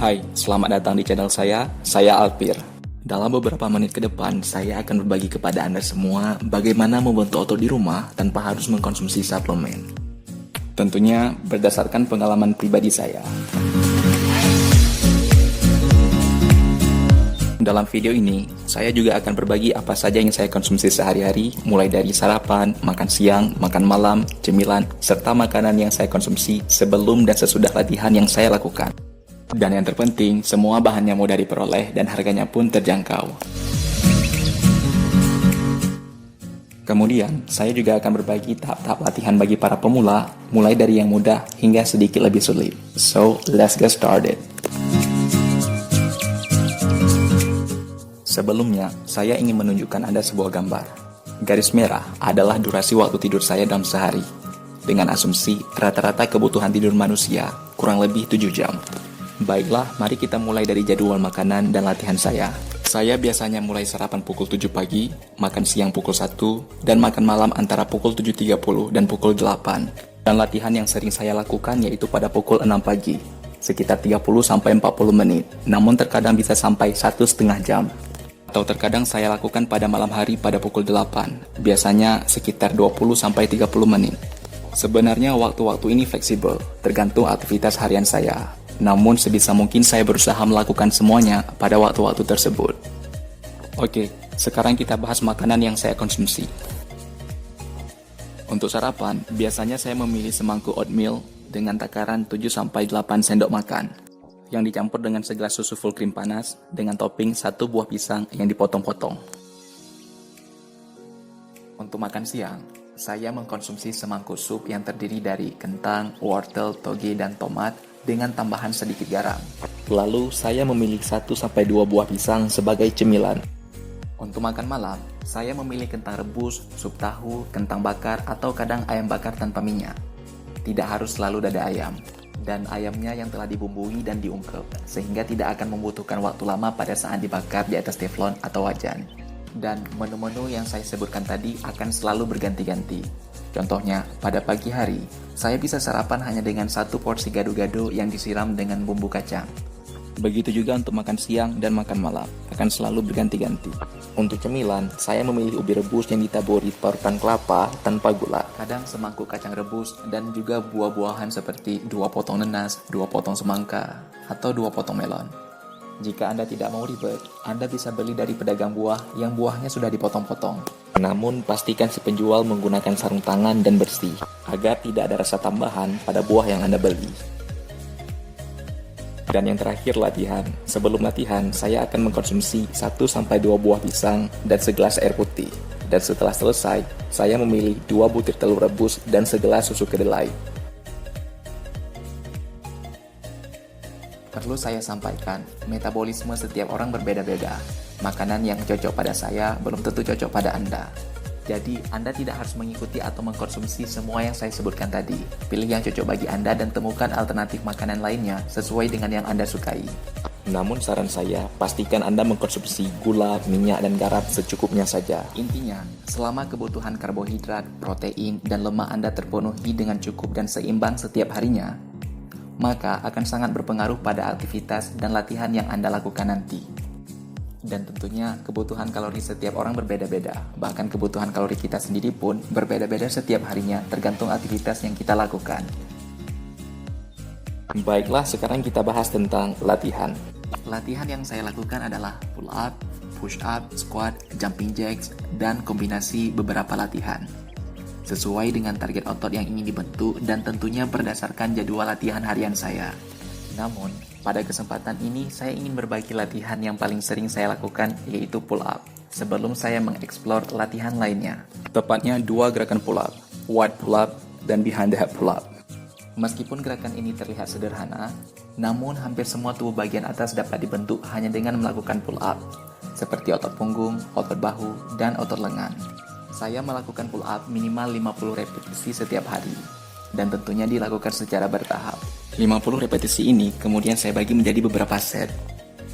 Hai, selamat datang di channel saya Alpir. Dalam beberapa menit ke depan, saya akan berbagi kepada Anda semua bagaimana membentuk otot di rumah tanpa harus mengkonsumsi suplemen. Tentunya berdasarkan pengalaman pribadi saya. Dalam video ini, saya juga akan berbagi apa saja yang saya konsumsi sehari-hari, mulai dari sarapan, makan siang, makan malam, cemilan, serta makanan yang saya konsumsi sebelum dan sesudah latihan yang saya lakukan. Dan yang terpenting, semua bahannya mudah diperoleh dan harganya pun terjangkau. Kemudian, saya juga akan berbagi tahap-tahap latihan bagi para pemula, mulai dari yang mudah hingga sedikit lebih sulit. So, let's get started. Sebelumnya, saya ingin menunjukkan Anda sebuah gambar. Garis merah adalah durasi waktu tidur saya dalam sehari. Dengan asumsi, rata-rata kebutuhan tidur manusia kurang lebih 7 jam. Baiklah, mari kita mulai dari jadwal makanan dan latihan saya. Saya biasanya mulai sarapan pukul 7 pagi, makan siang pukul 1, dan makan malam antara pukul 7.30 dan pukul 8. Dan latihan yang sering saya lakukan yaitu pada pukul 6 pagi, sekitar 30-40 menit, namun terkadang bisa sampai 1,5 jam. Atau terkadang saya lakukan pada malam hari pada pukul 8, biasanya sekitar 20-30 menit. Sebenarnya waktu-waktu ini fleksibel, tergantung aktivitas harian saya. Namun sebisa mungkin saya berusaha melakukan semuanya pada waktu-waktu tersebut. Oke, sekarang kita bahas makanan yang saya konsumsi. Untuk sarapan, biasanya saya memilih semangkuk oatmeal dengan takaran 7-8 sendok makan, yang dicampur dengan segelas susu full krim panas dengan topping 1 buah pisang yang dipotong-potong. Untuk makan siang, saya mengkonsumsi semangkuk sup yang terdiri dari kentang, wortel, toge, dan tomat dengan tambahan sedikit garam. Lalu, saya memilih 1-2 buah pisang sebagai cemilan. Untuk makan malam, saya memilih kentang rebus, sup tahu, kentang bakar, atau kadang ayam bakar tanpa minyak. Tidak harus selalu dada ayam. Dan ayamnya yang telah dibumbui dan diungkep, sehingga tidak akan membutuhkan waktu lama pada saat dibakar di atas teflon atau wajan. Dan menu-menu yang saya sebutkan tadi akan selalu berganti-ganti. Contohnya, pada pagi hari, saya bisa sarapan hanya dengan 1 porsi gado-gado yang disiram dengan bumbu kacang. Begitu juga untuk makan siang dan makan malam, akan selalu berganti-ganti. Untuk cemilan, saya memilih ubi rebus yang ditaburi parutan kelapa tanpa gula. Kadang semangkuk kacang rebus dan juga buah-buahan seperti 2 potong nanas, 2 potong semangka, atau 2 potong melon. Jika Anda tidak mau ribet, Anda bisa beli dari pedagang buah yang buahnya sudah dipotong-potong. Namun, pastikan si penjual menggunakan sarung tangan dan bersih, agar tidak ada rasa tambahan pada buah yang Anda beli. Dan yang terakhir, latihan. Sebelum latihan, saya akan mengkonsumsi 1-2 buah pisang dan segelas air putih. Dan setelah selesai, saya memilih 2 butir telur rebus dan segelas susu kedelai. Perlu saya sampaikan, metabolisme setiap orang berbeda-beda. Makanan yang cocok pada saya belum tentu cocok pada Anda. Jadi, Anda tidak harus mengikuti atau mengkonsumsi semua yang saya sebutkan tadi. Pilih yang cocok bagi Anda dan temukan alternatif makanan lainnya sesuai dengan yang Anda sukai. Namun saran saya, pastikan Anda mengkonsumsi gula, minyak, dan garam secukupnya saja. Intinya, selama kebutuhan karbohidrat, protein, dan lemak Anda terpenuhi dengan cukup dan seimbang setiap harinya, maka akan sangat berpengaruh pada aktivitas dan latihan yang Anda lakukan nanti. Dan tentunya kebutuhan kalori setiap orang berbeda-beda. Bahkan kebutuhan kalori kita sendiri pun berbeda-beda setiap harinya tergantung aktivitas yang kita lakukan. Baiklah, sekarang kita bahas tentang latihan. Latihan yang saya lakukan adalah pull up, push up, squat, jumping jacks, dan kombinasi beberapa latihan. Sesuai dengan target otot yang ingin dibentuk dan tentunya berdasarkan jadwal latihan harian saya. Namun, pada kesempatan ini saya ingin berbagi latihan yang paling sering saya lakukan, yaitu pull up, sebelum saya mengeksplor latihan lainnya. Tepatnya 2 gerakan pull up, wide pull up, dan behind the head pull up. Meskipun gerakan ini terlihat sederhana, namun hampir semua tubuh bagian atas dapat dibentuk hanya dengan melakukan pull up, seperti otot punggung, otot bahu, dan otot lengan. Saya melakukan pull up minimal 50 repetisi setiap hari, dan tentunya dilakukan secara bertahap. 50 repetisi ini kemudian saya bagi menjadi beberapa set,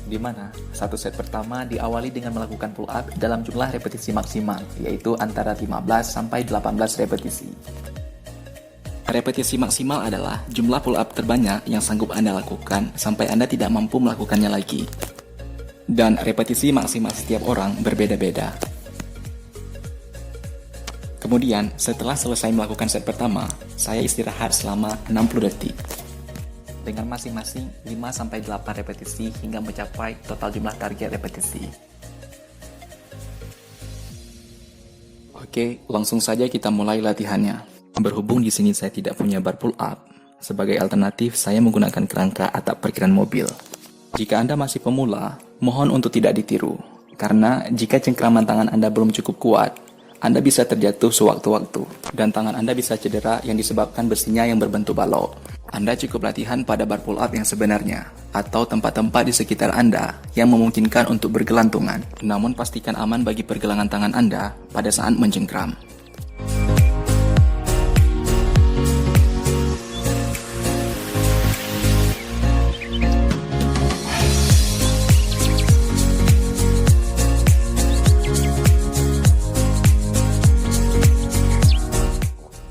di mana satu set pertama diawali dengan melakukan pull up dalam jumlah repetisi maksimal, yaitu antara 15-18 repetisi. Repetisi maksimal adalah jumlah pull up terbanyak yang sanggup Anda lakukan sampai Anda tidak mampu melakukannya lagi. Dan repetisi maksimal setiap orang berbeda-beda. Kemudian, setelah selesai melakukan set pertama, saya istirahat selama 60 detik. Dengan masing-masing 5-8 repetisi hingga mencapai total jumlah target repetisi. Oke, langsung saja kita mulai latihannya. Berhubung di sini saya tidak punya bar pull up, sebagai alternatif saya menggunakan kerangka atap parkiran mobil. Jika Anda masih pemula, mohon untuk tidak ditiru, karena jika cengkraman tangan Anda belum cukup kuat, Anda bisa terjatuh sewaktu-waktu, dan tangan Anda bisa cedera yang disebabkan besinya yang berbentuk balok. Anda cukup latihan pada bar pull up yang sebenarnya, atau tempat-tempat di sekitar Anda yang memungkinkan untuk bergelantungan. Namun pastikan aman bagi pergelangan tangan Anda pada saat mencengkram.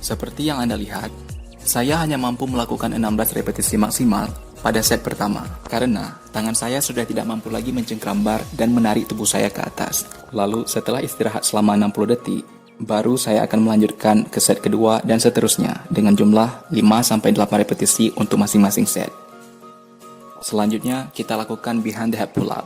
Seperti yang Anda lihat, saya hanya mampu melakukan 16 repetisi maksimal pada set pertama, karena tangan saya sudah tidak mampu lagi mencengkram bar dan menarik tubuh saya ke atas. Lalu setelah istirahat selama 60 detik, baru saya akan melanjutkan ke set kedua dan seterusnya dengan jumlah 5-8 repetisi untuk masing-masing set. Selanjutnya kita lakukan behind the head pull up.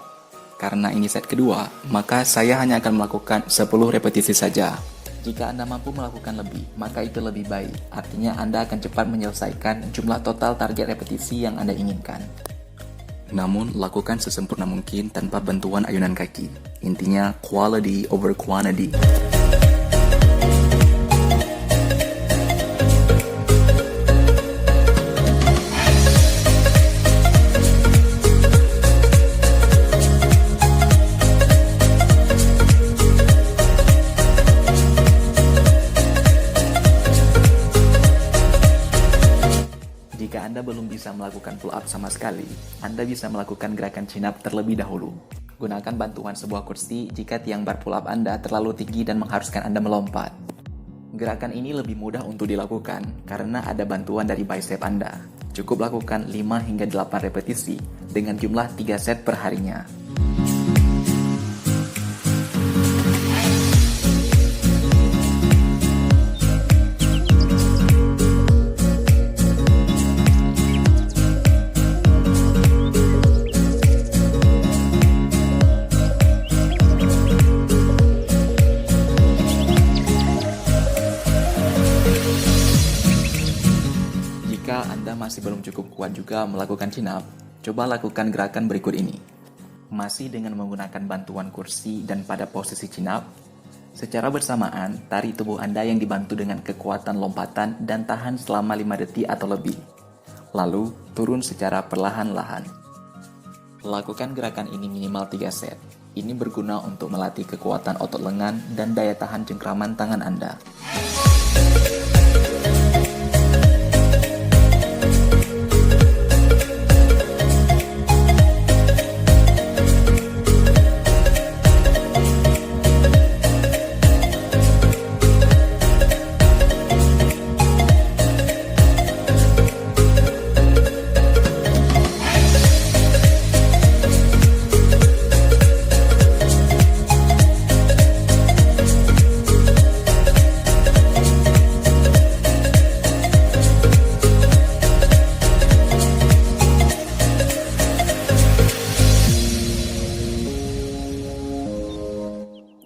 Karena ini set kedua, maka saya hanya akan melakukan 10 repetisi saja. Jika Anda mampu melakukan lebih, maka itu lebih baik. Artinya Anda akan cepat menyelesaikan jumlah total target repetisi yang Anda inginkan. Namun, lakukan sesempurna mungkin tanpa bantuan ayunan kaki. Intinya, quality over quantity. Jika Anda belum bisa melakukan pull up sama sekali, Anda bisa melakukan gerakan chin up terlebih dahulu. Gunakan bantuan sebuah kursi jika tiang bar pull up Anda terlalu tinggi dan mengharuskan Anda melompat. Gerakan ini lebih mudah untuk dilakukan karena ada bantuan dari bicep Anda. Cukup lakukan 5-8 repetisi dengan jumlah 3 set per harinya. Jika Anda masih belum cukup kuat juga melakukan chin up, coba lakukan gerakan berikut ini. Masih dengan menggunakan bantuan kursi dan pada posisi chin up, secara bersamaan tarik tubuh Anda yang dibantu dengan kekuatan lompatan dan tahan selama 5 detik atau lebih. Lalu turun secara perlahan-lahan. Lakukan gerakan ini minimal 3 set. Ini berguna untuk melatih kekuatan otot lengan dan daya tahan cengkraman tangan Anda.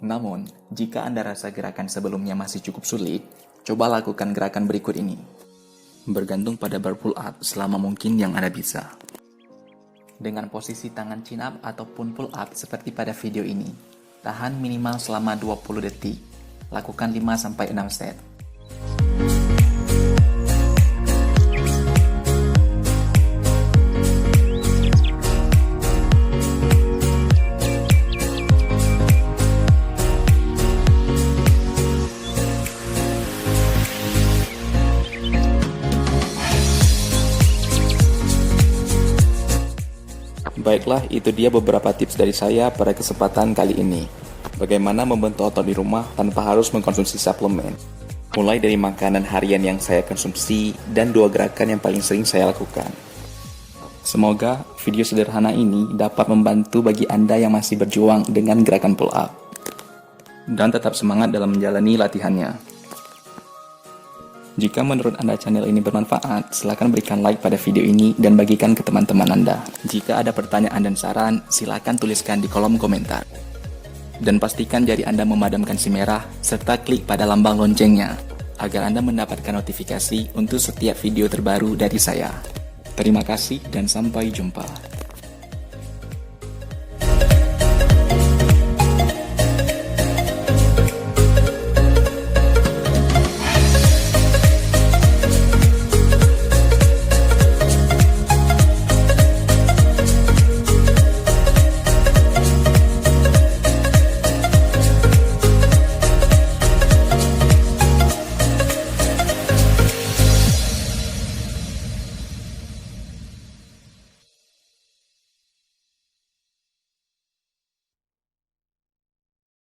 Namun, jika Anda rasa gerakan sebelumnya masih cukup sulit, coba lakukan gerakan berikut ini. Bergantung pada bar pull up selama mungkin yang Anda bisa. Dengan posisi tangan chin up ataupun pull up seperti pada video ini, tahan minimal selama 20 detik. Lakukan 5-6 set. Baiklah, itu dia beberapa tips dari saya pada kesempatan kali ini. Bagaimana membentuk otot di rumah tanpa harus mengkonsumsi suplemen. Mulai dari makanan harian yang saya konsumsi dan 2 gerakan yang paling sering saya lakukan. Semoga video sederhana ini dapat membantu bagi Anda yang masih berjuang dengan gerakan pull up. Dan tetap semangat dalam menjalani latihannya. Jika menurut Anda channel ini bermanfaat, silakan berikan like pada video ini dan bagikan ke teman-teman Anda. Jika ada pertanyaan dan saran, silakan tuliskan di kolom komentar. Dan pastikan jari Anda memadamkan si merah, serta klik pada lambang loncengnya, agar Anda mendapatkan notifikasi untuk setiap video terbaru dari saya. Terima kasih dan sampai jumpa.